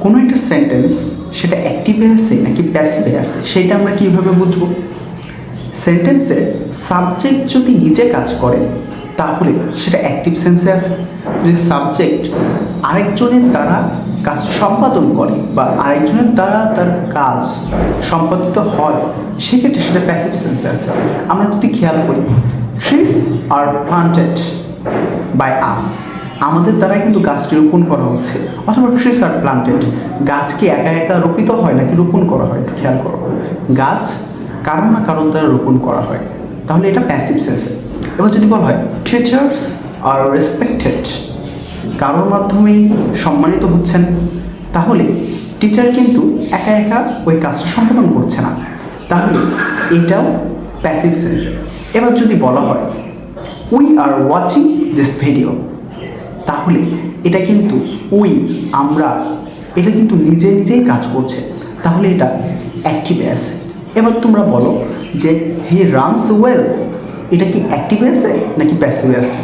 কোনো একটা সেন্টেন্স সেটা অ্যাক্টিভে আছে নাকি প্যাসিভে আছে সেটা আমরা কীভাবে বুঝব? সেন্টেন্সের সাবজেক্ট যদি নিজে কাজ করে তাহলে সেটা অ্যাক্টিভ সেন্সে আছে। যদি সাবজেক্ট আরেকজনের দ্বারা কাজ সম্পাদন করে বা আরেকজনের দ্বারা তার কাজ সম্পাদিত হয় সেক্ষেত্রে সেটা প্যাসিভ সেন্সে আছে। আমরা যদি খেয়াল করি, trees are planted by us, আমাদের দ্বারা কিন্তু গাছটি রোপণ করা হচ্ছে, অথবা ট্রিস আর প্লান্টেড, গাছ কি একা একা রোপিত হয় নাকি রোপণ করা হয়? একটু খেয়াল করো, গাছ কারণ না কারণ দ্বারা রোপণ করা হয়, তাহলে এটা প্যাসিভ সেন্সে। এবার যদি বলা হয় টিচার্স আর রেসপেক্টেড, কারোর মাধ্যমেই সম্মানিত হচ্ছেন, তাহলে টিচার কিন্তু একা একা ওই কাজটা সম্পাদন করছে না, তাহলে এটাও প্যাসিভ সেন্সে। এবার যদি বলা হয় we are watching this video, তাহলে এটা কিন্তু আমরা, এটা কিন্তু নিজে নিজেই কাজ করছে, তাহলে এটা অ্যাক্টিভে আছে। এবার তোমরা বলো যে হি রানস ওয়েল, এটা কি অ্যাক্টিভে আছে নাকি প্যাসিভে আছে?